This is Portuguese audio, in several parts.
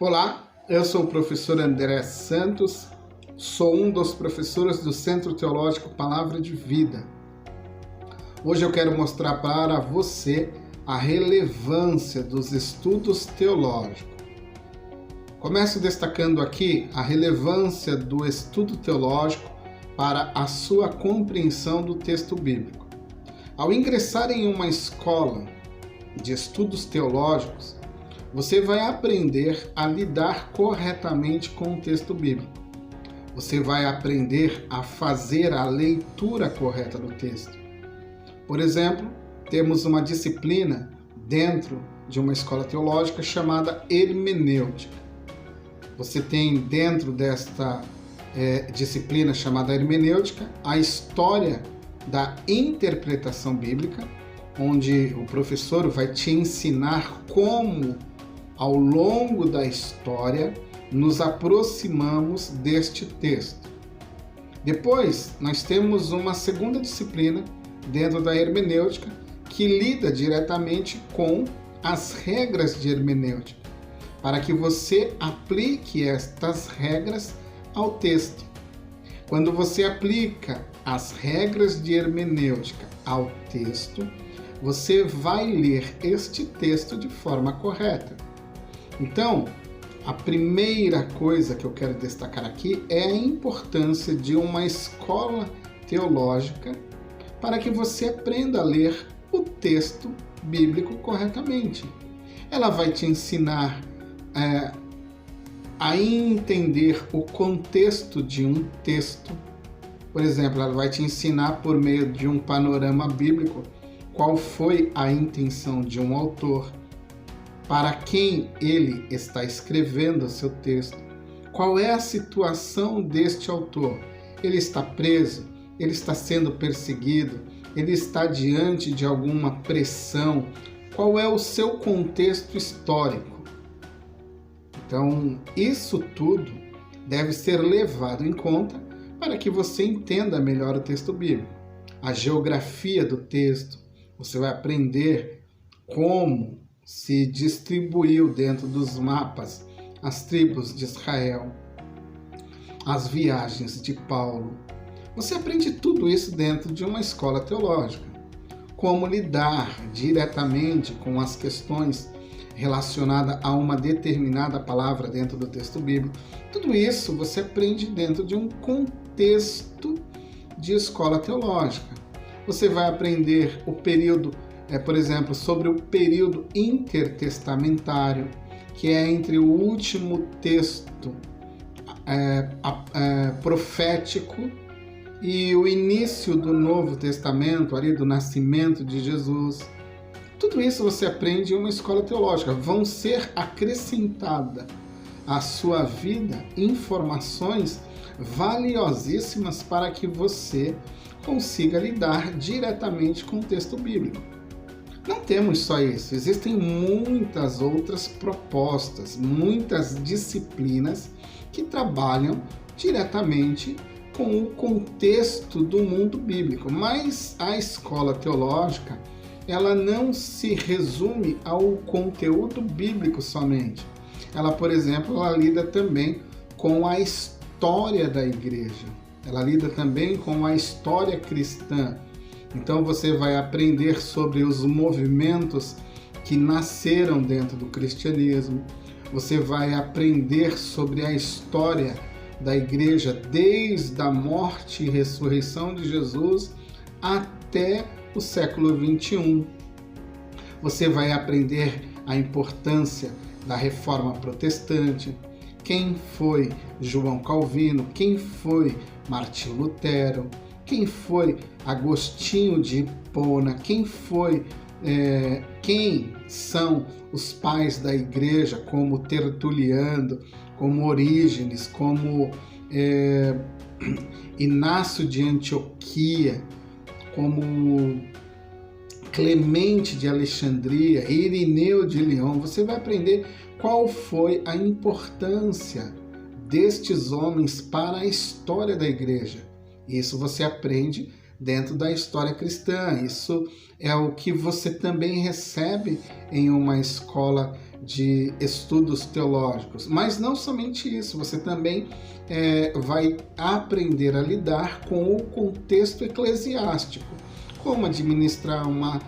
Olá, eu sou o professor André Santos, sou um dos professores do Centro Teológico Palavra de Vida. Hoje eu quero mostrar para você a relevância dos estudos teológicos. Começo destacando aqui a relevância do estudo teológico para a sua compreensão do texto bíblico. Ao ingressar em uma escola de estudos teológicos, você vai aprender a lidar corretamente com o texto bíblico. Você vai aprender a fazer a leitura correta do texto. Por exemplo, temos uma disciplina dentro de uma escola teológica chamada hermenêutica. Você tem dentro desta disciplina chamada hermenêutica a história da interpretação bíblica, onde o professor vai te ensinar como, ao longo da história, nos aproximamos deste texto. Depois, nós temos uma segunda disciplina dentro da hermenêutica que lida diretamente com as regras de hermenêutica, para que você aplique estas regras ao texto. Quando você aplica as regras de hermenêutica ao texto, você vai ler este texto de forma correta. Então, a primeira coisa que eu quero destacar aqui é a importância de uma escola teológica para que você aprenda a ler o texto bíblico corretamente. Ela vai te ensinar a entender o contexto de um texto. Por exemplo, ela vai te ensinar por meio de um panorama bíblico qual foi a intenção de um autor, para quem ele está escrevendo o seu texto, qual é a situação deste autor. Ele está preso, ele está sendo perseguido, ele está diante de alguma pressão, qual é o seu contexto histórico. Então, isso tudo deve ser levado em conta para que você entenda melhor o texto bíblico. A geografia do texto, você vai aprender como se distribuiu dentro dos mapas as tribos de Israel, as viagens de Paulo. Você aprende tudo isso dentro de uma escola teológica. Como lidar diretamente com as questões relacionadas a uma determinada palavra dentro do texto bíblico. Tudo isso você aprende dentro de um contexto de escola teológica. Você vai aprender o período, por exemplo, sobre o período intertestamentário, que é entre o último texto profético e o início do Novo Testamento, ali do nascimento de Jesus. Tudo isso você aprende em uma escola teológica. Vão ser acrescentadas à sua vida informações valiosíssimas para que você consiga lidar diretamente com o texto bíblico. Não temos só isso, existem muitas outras propostas, muitas disciplinas que trabalham diretamente com o contexto do mundo bíblico, mas a escola teológica, ela não se resume ao conteúdo bíblico somente. Ela, por exemplo, ela lida também com a história da igreja, ela lida também com a história cristã. Então você vai aprender sobre os movimentos que nasceram dentro do cristianismo. Você vai aprender sobre a história da igreja desde a morte e ressurreição de Jesus até o século XXI. Você vai aprender a importância da Reforma Protestante, quem foi João Calvino, quem foi Martinho Lutero, quem foi Agostinho de Hipona, quem são os pais da igreja, como Tertuliano, como Orígenes, como Inácio de Antioquia, como Clemente de Alexandria, Irineu de Lyon. Você vai aprender qual foi a importância destes homens para a história da igreja. Isso você aprende dentro da história cristã. Isso é o que você também recebe em uma escola de estudos teológicos. Mas não somente isso, você também vai aprender a lidar com o contexto eclesiástico, como administrar uma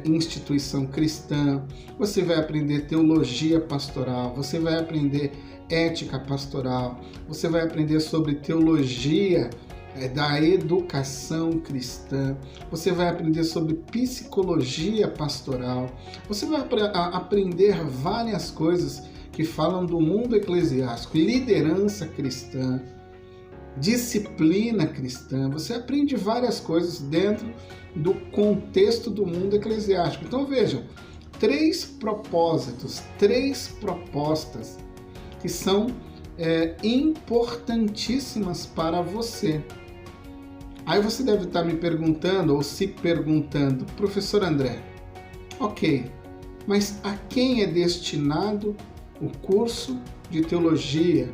instituição cristã, você vai aprender teologia pastoral, você vai aprender ética pastoral, você vai aprender sobre teologia da educação cristã, você vai aprender sobre psicologia pastoral, você vai aprender várias coisas que falam do mundo eclesiástico, liderança cristã, disciplina cristã, você aprende várias coisas dentro do contexto do mundo eclesiástico. Então vejam, 3 propósitos, 3 propostas que são importantíssimas para você. Aí você deve estar me perguntando ou se perguntando, professor André, ok, mas a quem é destinado o curso de teologia?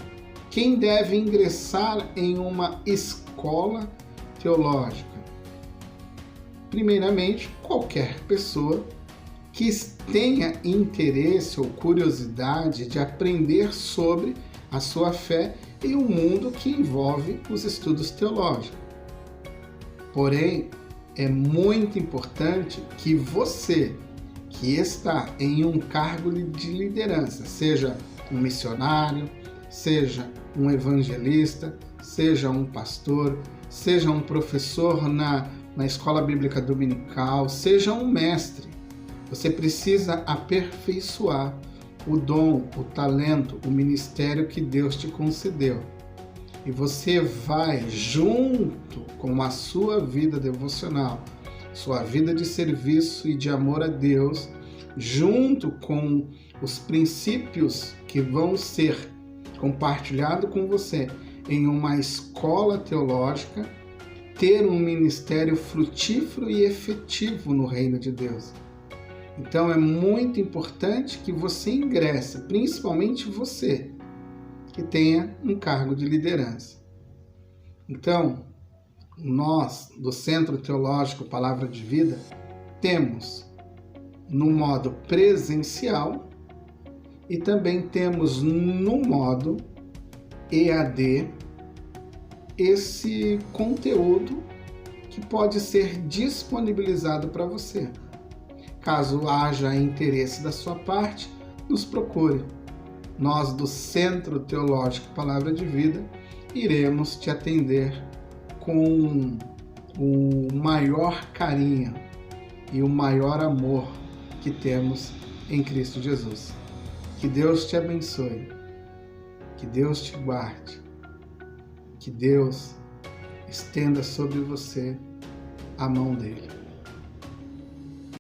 Quem deve ingressar em uma escola teológica? Primeiramente, qualquer pessoa que tenha interesse ou curiosidade de aprender sobre a sua fé e o mundo que envolve os estudos teológicos. Porém, é muito importante que você, que está em um cargo de liderança, seja um missionário, seja um evangelista, seja um pastor, seja um professor na escola bíblica dominical, seja um mestre, você precisa aperfeiçoar o dom, o talento, o ministério que Deus te concedeu. E você vai, junto com a sua vida devocional, sua vida de serviço e de amor a Deus, junto com os princípios que vão ser compartilhados com você em uma escola teológica, ter um ministério frutífero e efetivo no reino de Deus. Então é muito importante que você ingresse, principalmente você, que tenha um cargo de liderança. Então, nós, do Centro Teológico Palavra de Vida, temos no modo presencial e também temos no modo EAD esse conteúdo que pode ser disponibilizado para você. Caso haja interesse da sua parte, nos procure. Nós, do Centro Teológico Palavra de Vida, iremos te atender com o maior carinho e o maior amor que temos em Cristo Jesus. Que Deus te abençoe, que Deus te guarde, que Deus estenda sobre você a mão dele.